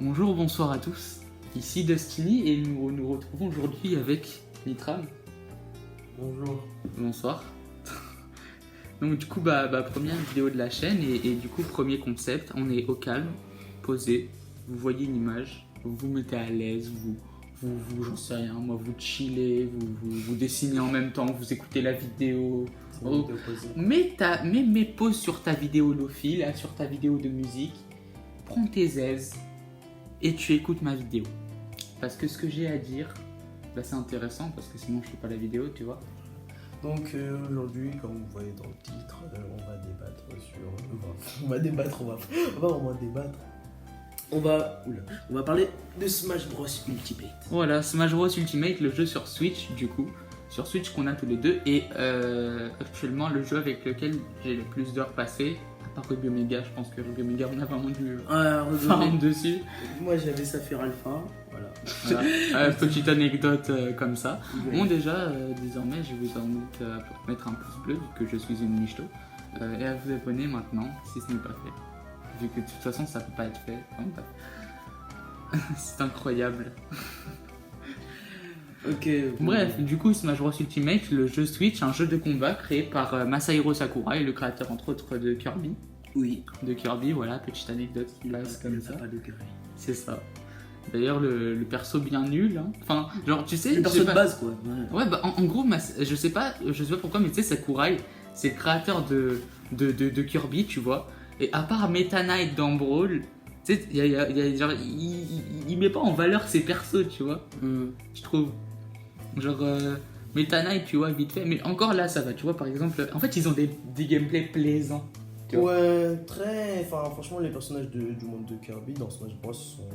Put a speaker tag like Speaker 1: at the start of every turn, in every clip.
Speaker 1: Bonjour, bonsoir à tous. Ici Destiny et nous nous retrouvons aujourd'hui avec Nitram.
Speaker 2: Bonjour.
Speaker 1: Bonsoir. Donc du coup, première vidéo de la chaîne et du coup, premier concept, on est au calme, posé, vous voyez une image, vous vous mettez à l'aise, vous j'en sais rien, moi vous chillez, vous dessinez en même temps, vous écoutez la vidéo. Oh. Mets pause sur ta vidéo Lofi, là, sur ta vidéo de musique, prends tes aises et tu écoutes ma vidéo. Parce que ce que j'ai à dire, c'est intéressant parce que sinon je fais pas la vidéo, tu vois.
Speaker 2: Donc aujourd'hui, comme vous voyez dans le titre, on va débattre On va parler de Smash Bros Ultimate.
Speaker 1: Voilà, Smash Bros Ultimate, le jeu sur Switch du coup. Sur Switch qu'on a tous les deux et actuellement le jeu avec lequel j'ai le plus d'heures passées, à part Ruby Omega, je pense que Ruby Omega on a vraiment dû farm dessus.
Speaker 2: Moi j'avais Saphir Alpha,
Speaker 1: voilà. Petite anecdote comme ça. Oui. Bon déjà, désormais je vous invite à mettre un pouce bleu vu que je suis une michto et à vous abonner maintenant si ce n'est pas fait. Vu que de toute façon ça peut pas être fait. Enfin, c'est incroyable.
Speaker 2: Ok.
Speaker 1: Bref, du coup, Smash Bros Ultimate, le jeu Switch, un jeu de combat créé par Masahiro Sakurai, le créateur entre autres de Kirby.
Speaker 2: Oui.
Speaker 1: De Kirby, voilà, petite anecdote qui passe comme ça.
Speaker 2: Pas de Kirby.
Speaker 1: C'est ça. D'ailleurs, le perso bien nul. Hein. Enfin, genre, tu sais.
Speaker 2: Le perso de base, quoi.
Speaker 1: Ouais, en gros, je sais pas pourquoi, mais tu sais, Sakurai, c'est le créateur de Kirby, tu vois. Et à part Meta Knight dans Brawl, tu sais, il met pas en valeur ses persos, tu vois. Je trouve. Genre Meta Knight, tu vois, vite fait, mais encore là ça va, tu vois, par exemple, en fait ils ont des gameplays plaisants.
Speaker 2: Ouais, très. Enfin, franchement, les personnages du monde de Kirby dans Smash Bros sont.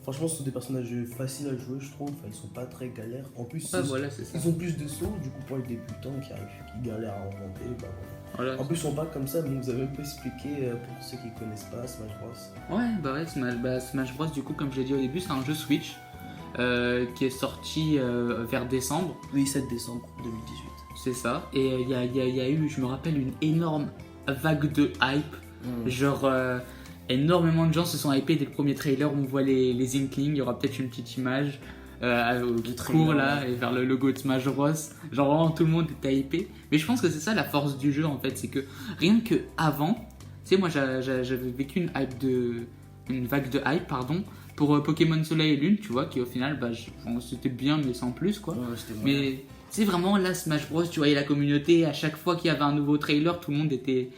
Speaker 2: Franchement, ce sont des personnages faciles à jouer, je trouve. Enfin, ils sont pas très galères. En plus,
Speaker 1: voilà, c'est ça.
Speaker 2: Ils ont plus de sauts, du coup, pour les débutants qui galèrent à remonter,
Speaker 1: voilà.
Speaker 2: En plus, ils sont pas comme ça, mais vous avez un peu expliqué pour ceux qui connaissent pas Smash Bros.
Speaker 1: Ouais, Smash Bros, du coup, comme je l'ai dit au début, c'est un jeu Switch. Qui est sorti vers décembre.
Speaker 2: Oui, 7 décembre 2018.
Speaker 1: C'est ça. Et il y a eu, je me rappelle, une énorme vague de hype. Genre, énormément de gens se sont hypés dès le premier trailer où on voit les Inklings. Il y aura peut-être une petite image qui court là, et vers le logo de Smash Bros. Genre, vraiment, tout le monde était hypé. Mais je pense que c'est ça la force du jeu en fait. C'est que rien que avant, tu sais, moi j'avais vécu une vague de hype, pardon. Pour Pokémon Soleil et Lune, tu vois, qui au final, c'était bien, mais sans plus, quoi.
Speaker 2: Ouais,
Speaker 1: mais c'est vraiment là, Smash Bros, tu voyais la communauté, à chaque fois qu'il y avait un nouveau trailer, tout le monde était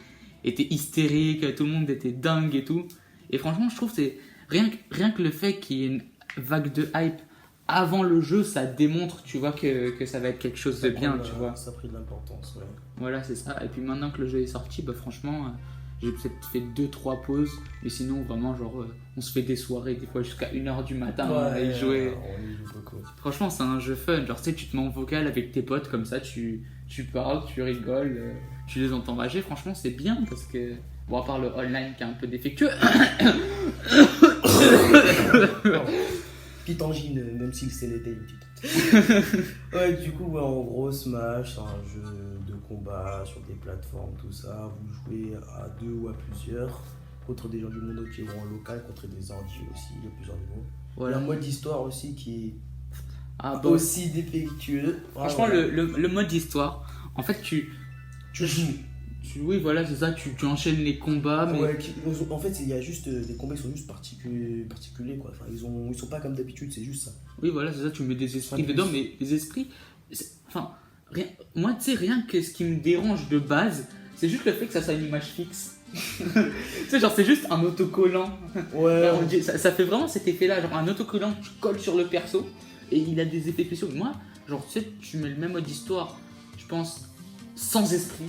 Speaker 1: hystérique, tout le monde était dingue et tout. Et franchement, je trouve que c'est rien que le fait qu'il y ait une vague de hype avant le jeu, ça démontre, tu vois, que ça va être quelque chose de bien, tu vois.
Speaker 2: Ça a pris de l'importance, ouais.
Speaker 1: Voilà, c'est ça. Et puis maintenant que le jeu est sorti, franchement... j'ai peut-être fait 2-3 pauses, mais sinon vraiment genre on se fait des soirées des fois jusqu'à 1h du matin à y jouer.
Speaker 2: On y joue beaucoup.
Speaker 1: Franchement c'est un jeu fun, genre tu sais tu te mets en vocal avec tes potes comme ça, tu parles, tu rigoles, tu les entends rager, franchement c'est bien parce que bon à part le online qui est un peu défectueux.
Speaker 2: Petite angine, même si c'est l'été une petite. Ouais, du coup en gros Smash c'est un jeu de combat sur des plateformes, tout ça. Vous jouez à deux ou à plusieurs contre des gens du monde entier ou en local, contre des ordi aussi, il y a plusieurs niveaux. Voilà. Il y a un mode histoire aussi qui est aussi défectueux.
Speaker 1: Franchement le mode histoire, en fait tu
Speaker 2: joues.
Speaker 1: Oui voilà c'est ça, tu enchaînes les combats mais...
Speaker 2: Ouais, en fait il y a juste des combats qui sont juste particuliers quoi. Enfin, ils sont pas comme d'habitude, c'est juste ça.
Speaker 1: Oui voilà c'est ça, tu mets des esprits dedans, mais les esprits, enfin moi tu sais rien que ce qui me dérange de base c'est juste le fait que ça soit une image fixe. Tu sais genre c'est juste un autocollant.
Speaker 2: Ouais.
Speaker 1: Ça fait vraiment cet effet là, genre un autocollant que tu colles sur le perso et il a des effets spéciaux. Moi genre tu sais tu mets le même mode histoire, je pense sans esprit.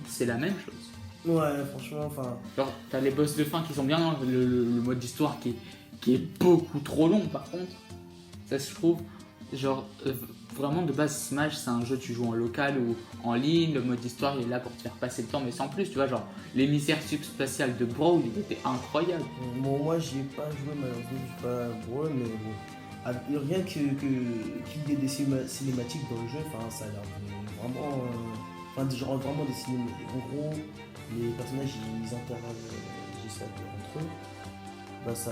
Speaker 1: C'est la même chose.
Speaker 2: Ouais, franchement, enfin...
Speaker 1: Genre, t'as les boss de fin qui sont bien, le mode d'histoire qui est beaucoup trop long, par contre. Ça, je trouve, genre, vraiment, de base, Smash, c'est un jeu, tu joues en local ou en ligne, le mode d'histoire, il est là pour te faire passer le temps, mais sans plus, tu vois, genre, l'émissaire subspatial de Brawl, il était incroyable.
Speaker 2: Bon, moi, j'y ai pas joué, malheureusement, j'ai pas Brawl, mais bon, rien qu'il y ait des cinématiques dans le jeu, enfin, ça a l'air vraiment... genre vraiment des cinématiques. En gros, les personnages ils interagissent entre eux. bah, ça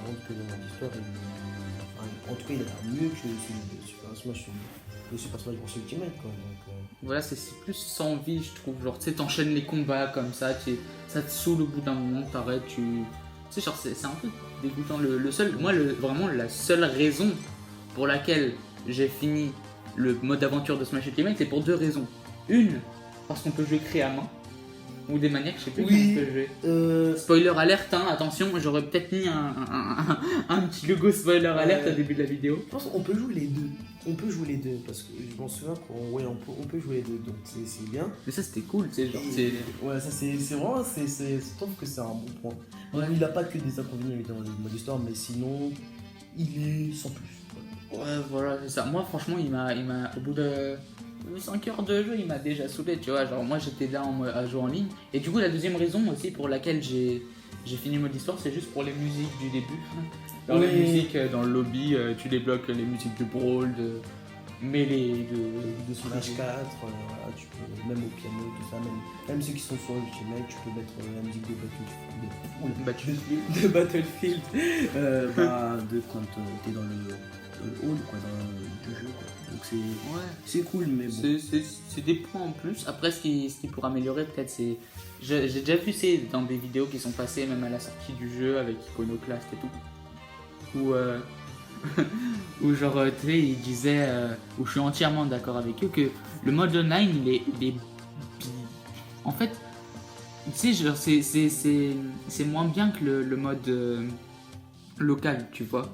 Speaker 2: montre que le mode histoire, enfin, en tout cas, il a l'air mieux que celui de Super Smash, le Super Smash Bros Ultimate, quoi. Donc,
Speaker 1: Voilà, c'est plus sans vie, je trouve. Genre, tu sais, t'enchaînes les combats comme ça, ça te saoule au bout d'un moment, t'arrêtes, tu. Tu sais, genre, c'est un peu dégoûtant. Moi, vraiment, la seule raison pour laquelle j'ai fini le mode aventure de Smash Ultimate, c'est pour deux raisons. Une, parce qu'on peut jouer clé à main, ou des maniaques, je sais plus
Speaker 2: Oui.
Speaker 1: comment on peut jouer. Spoiler alerte, hein, attention, j'aurais peut-être mis un petit logo spoiler alerte au début de la vidéo.
Speaker 2: je pense qu'on peut jouer les deux. On peut jouer les deux parce que je m'en souviens on peut jouer les deux, donc c'est bien.
Speaker 1: Mais ça, c'était cool, tu sais, genre,
Speaker 2: Ouais, ça c'est vraiment, je trouve que c'est un bon point.
Speaker 1: Ouais.
Speaker 2: Il n'a pas que des inconvénients dans le mode histoire, mais sinon, il est sans plus.
Speaker 1: Ouais, voilà, c'est ça. Moi, franchement, au bout de 5 heures de jeu, il m'a déjà saoulé, tu vois. Genre, moi, j'étais là à jouer en ligne. Et du coup, la deuxième raison aussi pour laquelle j'ai fini le mode histoire, c'est juste pour les musiques du début. Genre,
Speaker 2: Oui.
Speaker 1: les musiques dans le lobby, tu débloques les musiques de Brawl, de Melee,
Speaker 2: De Smash 4, tu peux, même au piano, tout ça, même ceux qui sont sur Ultimate, tu peux mettre la musique de Battlefield, de quand t'es dans le hall, quoi, du jeu, quoi. Donc c'est cool, mais bon.
Speaker 1: C'est des points en plus. Après, ce qui pourrait améliorer, peut-être, c'est. J'ai déjà vu c'est dans des vidéos qui sont passées, même à la sortie du jeu, avec Iconoclast et tout. Où genre, tu sais, ils disaient, où je suis entièrement d'accord avec eux, que le mode online, il est en fait, tu sais, genre, c'est moins bien que le mode local, tu vois.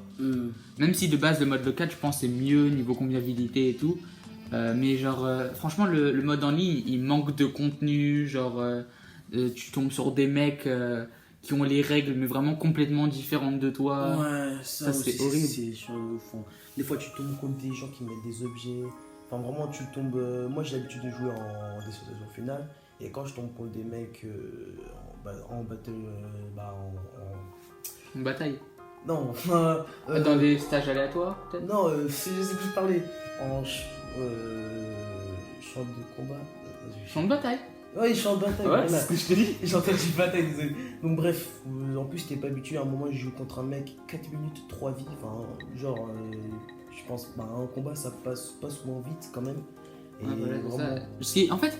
Speaker 1: Même si de base, le mode local, je pense, c'est mieux niveau convivialité et tout. Mais genre, franchement, le mode en ligne, il manque de contenu. Genre, tu tombes sur des mecs qui ont les règles, mais vraiment complètement différentes de toi.
Speaker 2: Ouais, ça
Speaker 1: c'est
Speaker 2: aussi,
Speaker 1: horrible.
Speaker 2: c'est sur le fond. Des fois, tu tombes contre des gens qui mettent des objets. Enfin, vraiment, tu tombes. Moi, j'ai l'habitude de jouer en destruction finale. Et quand je tombe contre des mecs en battle.
Speaker 1: Une bataille.
Speaker 2: Non,
Speaker 1: Dans des stages aléatoires, peut-être.
Speaker 2: non, je sais plus parler. En champ de combat.
Speaker 1: Champ de bataille.
Speaker 2: Ouais, champ de bataille.
Speaker 1: Ouais,
Speaker 2: voilà.
Speaker 1: c'est ce que je te dis.
Speaker 2: J'ai entendu bataille, désolé. Donc bref, en plus t'es pas habitué, à un moment je joue contre un mec, 4 minutes, 3 vies, enfin genre je pense un combat ça passe pas souvent vite quand même. Et
Speaker 1: Voilà, c'est
Speaker 2: vraiment,
Speaker 1: ça. En fait,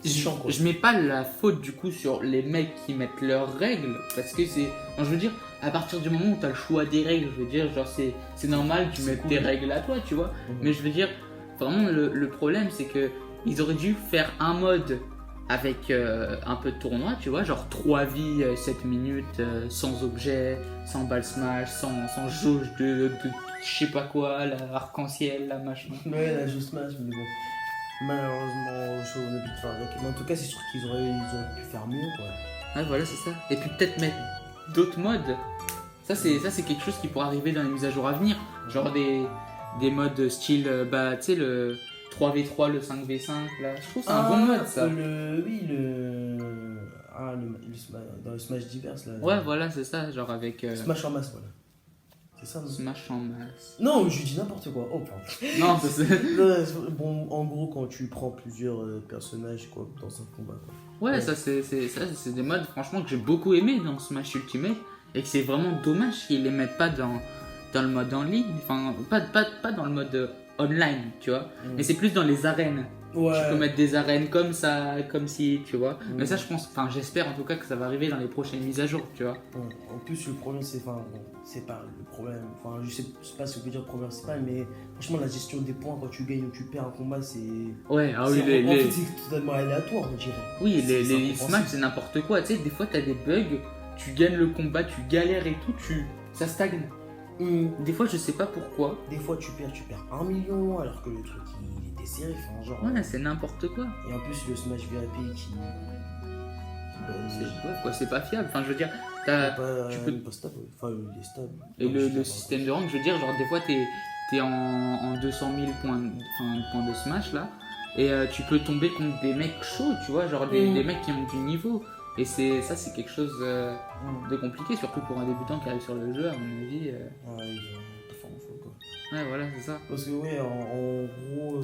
Speaker 2: chiant, quoi.
Speaker 1: je mets pas la faute du coup sur les mecs qui mettent leurs règles, parce que je veux dire, à partir du moment où tu as le choix des règles, je veux dire, genre c'est normal, tu mets tes règles à toi, tu vois. Mais je veux dire, vraiment le problème c'est que ils auraient dû faire un mode avec un peu de tournoi, tu vois, genre 3 vies, 7 minutes, sans objet, sans balle smash, sans jauge de je sais pas quoi, la arc-en-ciel, la machin.
Speaker 2: Ouais, là je smash, mais bon. Malheureusement, on a pu faire avec. Mais en tout cas, c'est sûr qu'ils auraient pu faire mieux, quoi.
Speaker 1: Ouais, voilà, c'est ça. Et puis peut-être mettre d'autres modes. Ça, c'est quelque chose qui pourrait arriver dans les mises à jour à venir. Genre des modes style, tu sais, le 3v3, le 5v5, là. Je trouve que c'est un bon mode, ça.
Speaker 2: Dans le Smash divers, là.
Speaker 1: Ouais, voilà, c'est ça. Genre avec
Speaker 2: Smash en masse, voilà. C'est ça, non?
Speaker 1: Smash en masse.
Speaker 2: Non, je dis n'importe quoi. Oh, pardon.
Speaker 1: Non, c'est
Speaker 2: Bon, en gros, quand tu prends plusieurs personnages quoi, dans un combat. Quoi.
Speaker 1: Ouais, ça, c'est des modes, franchement, que j'ai beaucoup aimé dans Smash Ultimate. Et que c'est vraiment dommage qu'ils les mettent pas dans le mode en ligne. Enfin, pas dans le mode online, tu vois. Mais c'est plus dans les arènes.
Speaker 2: Ouais.
Speaker 1: Tu peux mettre des arènes comme ça, comme si, tu vois. Mais ça, je pense, enfin, j'espère en tout cas que ça va arriver dans les prochaines mises à jour, tu vois.
Speaker 2: En plus, le problème, c'est pas le problème. Enfin, je sais pas si on peut dire problème principal, mais franchement, la gestion des points quand tu gagnes ou tu perds un combat, c'est.
Speaker 1: Ouais, ah oui,
Speaker 2: En fait, c'est totalement aléatoire, on dirait.
Speaker 1: Oui,
Speaker 2: C'est
Speaker 1: les Smash, c'est n'importe quoi. Tu sais, des fois, t'as des bugs, tu gagnes le combat, tu galères et tout, ça stagne. Des fois, je sais pas pourquoi.
Speaker 2: Des fois, tu perds 1 million, alors que le truc, il était serré, enfin, genre.
Speaker 1: Ouais, c'est n'importe quoi.
Speaker 2: Et en plus, le Smash VIP qui.
Speaker 1: C'est pas fiable. Enfin, je veux dire, tu peux.
Speaker 2: Pas stable, enfin, il est stable.
Speaker 1: Et le système de rank, je veux dire, genre, des fois, t'es en 200 000 points de Smash là, et tu peux tomber contre des mecs chauds, tu vois, genre des mecs qui ont du niveau. Et c'est quelque chose de compliqué, surtout pour un débutant qui arrive sur le jeu, à mon avis.
Speaker 2: Ouais, il va faire en fou, quoi.
Speaker 1: Ouais, voilà, c'est ça.
Speaker 2: Parce que, ouais, en gros.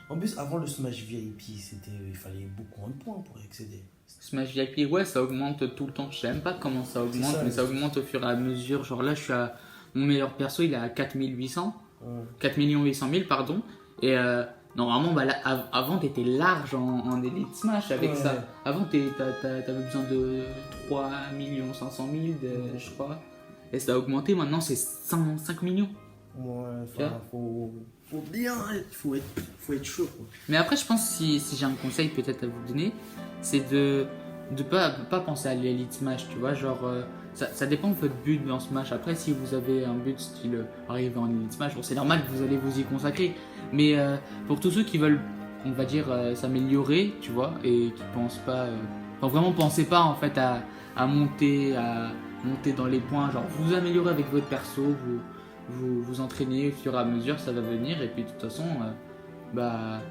Speaker 2: En plus, avant le Smash VIP, il fallait beaucoup moins de points pour y accéder.
Speaker 1: Smash VIP, ouais, ça augmente tout le temps. Je sais même pas comment ça augmente,
Speaker 2: ça,
Speaker 1: mais ça augmente au fur et à mesure. Genre là, je suis à. Mon meilleur perso, il est à 4800.
Speaker 2: Ouais.
Speaker 1: 4 800 000, pardon. Et normalement, bah, là, avant, t'étais large en Elite Smash avec
Speaker 2: Ouais.
Speaker 1: ça. Avant, t'avais besoin de 3 500 000, je crois. Et ça a augmenté, maintenant c'est 5 millions.
Speaker 2: Ouais,
Speaker 1: Tu vois
Speaker 2: faut bien être, faut être chaud, quoi.
Speaker 1: Mais après, je pense si j'ai un conseil peut-être à vous donner, c'est de pas penser à l'Elite Smash, tu vois. Genre, ça dépend de votre but dans Smash. Après, si vous avez un but style arriver en Elite Smash, bon, c'est normal que vous allez vous y consacrer. Mais pour tous ceux qui veulent, on va dire, s'améliorer, tu vois, et qui pensent pas. Enfin, vraiment, pensez pas en fait à monter dans les points. Genre, vous améliorez avec votre perso, vous entraînez au fur et à mesure, ça va venir. Et puis, de toute façon, bah.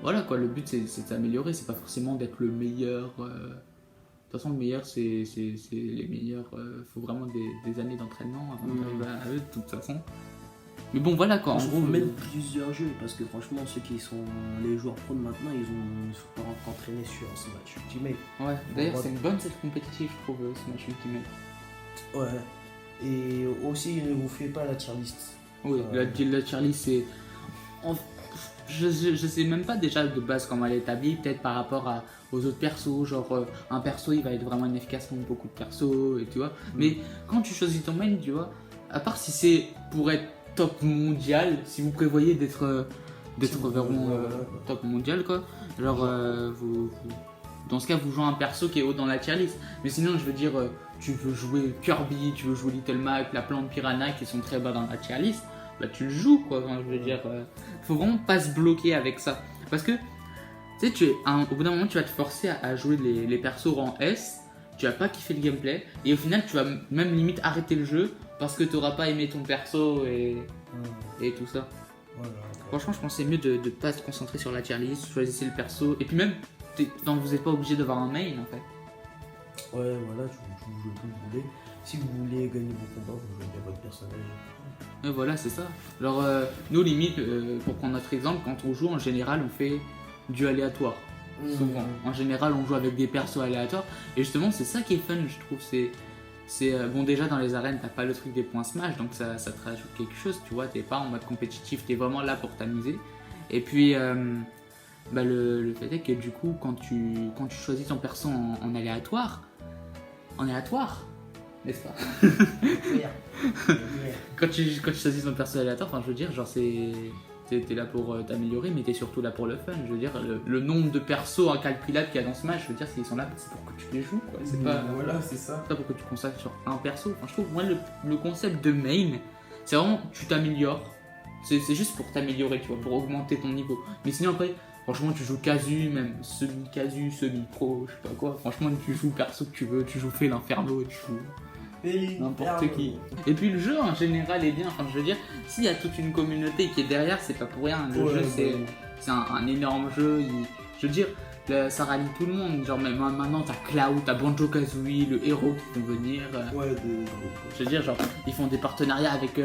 Speaker 1: Voilà quoi, le but c'est de s'améliorer, c'est pas forcément d'être le meilleur. De toute façon, le meilleur c'est les meilleurs. Faut vraiment des années d'entraînement avant d'arriver à eux, de toute façon. Mais bon, voilà quoi, en
Speaker 2: Il
Speaker 1: gros.
Speaker 2: faut même plusieurs jeux parce que franchement, ceux qui sont les joueurs pro de maintenant, ils sont pas entraînés sur Smash Ultimate.
Speaker 1: Ouais, d'ailleurs, c'est une bonne cette compétitive, je trouve, Smash Ultimate.
Speaker 2: Ouais. Et aussi, ne vous faites pas la tier list.
Speaker 1: Oui, la Charlie, c'est. Je sais même pas déjà de base comment elle est établie, peut-être par rapport aux autres persos. Genre, un perso il va être vraiment inefficace contre beaucoup de persos, et tu vois. Mais quand tu choisis ton main, tu vois, à part si c'est pour être top mondial, si vous prévoyez d'être vraiment top mondial, quoi. Genre, dans ce cas, vous jouez un perso qui est haut dans la tier list. Mais sinon, je veux dire, tu veux jouer Kirby, tu veux jouer Little Mac, la plante Piranha qui sont très bas dans la tier list, bah tu le joues quoi. Enfin, je veux dire, faut vraiment pas se bloquer avec ça. Parce que, tu sais, au bout d'un moment, tu vas te forcer à jouer les persos rang S, tu vas pas kiffer le gameplay, et au final, tu vas même limite arrêter le jeu parce que tu n'auras pas aimé ton perso et tout ça.
Speaker 2: Voilà.
Speaker 1: Franchement, je pense que c'est mieux de pas se concentrer sur la tier list, choisissez le perso, et puis même, vous n'êtes pas obligé d'avoir un main en fait.
Speaker 2: Ouais, voilà, vous jouez comme vous voulez. Si vous voulez gagner vos combats, vous jouez bien votre personnage.
Speaker 1: Et voilà, c'est ça. Genre, nous, limite, pour prendre notre exemple, quand on joue, en général, on fait du aléatoire. Souvent. En général, on joue avec des persos aléatoires. Et justement, c'est ça qui est fun, je trouve. Bon, déjà, dans les arènes, t'as pas le truc des points smash, donc ça te rajoute quelque chose, tu vois. T'es pas en mode compétitif, t'es vraiment là pour t'amuser. Et puis, le fait est que du coup, quand tu choisis ton perso en aléatoire, n'est-ce pas? Quand tu choisis ton perso aléatoire, enfin, je veux dire, genre, t'es là pour t'améliorer, mais t'es surtout là pour le fun. Je veux dire, le nombre de persos incalculables qu'il y a dans Smash, je veux dire, s'ils sont là, c'est pour que tu les joues, quoi. C'est pas,
Speaker 2: voilà, c'est ça.
Speaker 1: c'est pas pour que tu te consacres sur un perso. Enfin, je trouve, moi, le concept de main, c'est vraiment, tu t'améliores. C'est juste pour t'améliorer, tu vois, pour augmenter ton niveau. Mais sinon, après, franchement, tu joues casu, même semi-casu, semi-pro, je sais pas quoi. Franchement, tu joues le perso que tu veux, tu joues Fée l'Inferno, tu joues n'importe qui. Et puis le jeu en général est bien, enfin je veux dire, s'il y a toute une communauté qui est derrière, c'est pas pour rien. Le jeu c'est un énorme jeu, je veux dire, ça rallie tout le monde. Genre même maintenant t'as Cloud, t'as Banjo Kazooie, le héros qui vont venir. Je veux dire, genre ils font des partenariats avec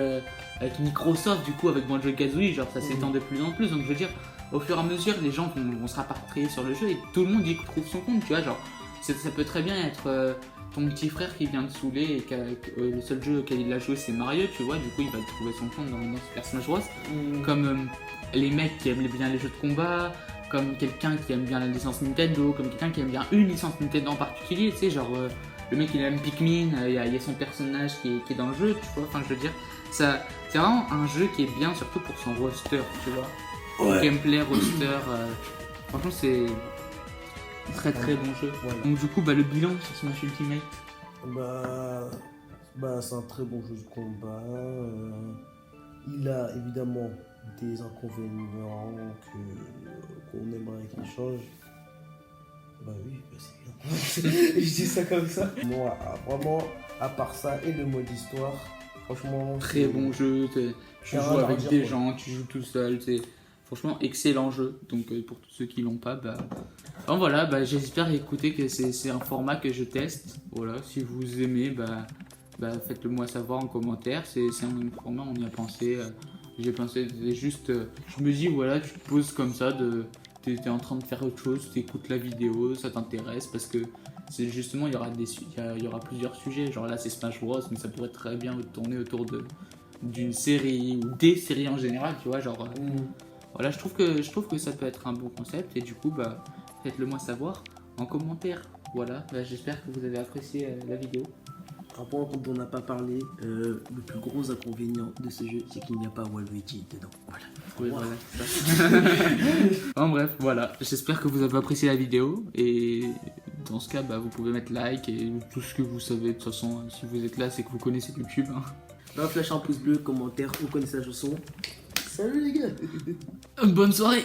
Speaker 1: Microsoft, du coup avec Banjo Kazooie, genre ça s'étend de plus en plus. Donc je veux dire, au fur et à mesure, les gens vont se rapatrier sur le jeu et tout le monde y trouve son compte, tu vois. Genre ça peut très bien être ton petit frère qui vient de saouler et que le seul jeu auquel il a joué c'est Mario, tu vois, du coup il va trouver son compte dans Super Smash Bros. Comme les mecs qui aiment bien les jeux de combat, comme quelqu'un qui aime bien la licence Nintendo, comme quelqu'un qui aime bien une licence Nintendo en particulier, tu sais, genre le mec il aime Pikmin, il y a son personnage qui est dans le jeu, tu vois, enfin je veux dire, c'est vraiment un jeu qui est bien surtout pour son roster, tu vois. Gameplay, roster, franchement c'est très très bon jeu.
Speaker 2: Voilà.
Speaker 1: Donc du coup, le bilan sur Smash Ultimate.
Speaker 2: C'est un très bon jeu de combat. Il a évidemment des inconvénients qu'on aimerait qu'il change. C'est bien. Je dis ça comme ça. Moi, vraiment, à part ça et le mode histoire, franchement.
Speaker 1: Très bon jeu. Tu joues avec des gens, tu joues tout seul. Franchement, excellent jeu. Donc pour tous ceux qui l'ont pas, voilà, j'espère écouter que c'est un format que je teste. Voilà, si vous aimez, faites-le moi savoir en commentaire. C'est un format, on y a pensé. J'ai pensé juste, je me dis voilà, tu te poses comme ça t'es en train de faire autre chose, t'écoutes la vidéo, ça t'intéresse parce que c'est justement il y aura plusieurs sujets. Genre là c'est Smash Bros, mais ça pourrait très bien tourner autour d'une série ou des séries en général, tu vois, genre. Voilà, je trouve que ça peut être un bon concept et du coup, bah, faites-le moi savoir en commentaire. Voilà, bah, j'espère que vous avez apprécié la vidéo.
Speaker 2: Un point dont on n'a pas parlé, le plus gros inconvénient de ce jeu, c'est qu'il n'y a pas Waluigi dedans. Voilà.
Speaker 1: Oui,
Speaker 2: Wow.
Speaker 1: voilà, c'est ça. En bref, voilà, j'espère que vous avez apprécié la vidéo et dans ce cas, bah, vous pouvez mettre like et tout ce que vous savez. De toute façon, si vous êtes là, c'est que vous connaissez YouTube. Hein.
Speaker 2: Donc, lâchez un pouce bleu, commentaire, vous connaissez la chanson. Salut les gars.
Speaker 1: Bonne soirée.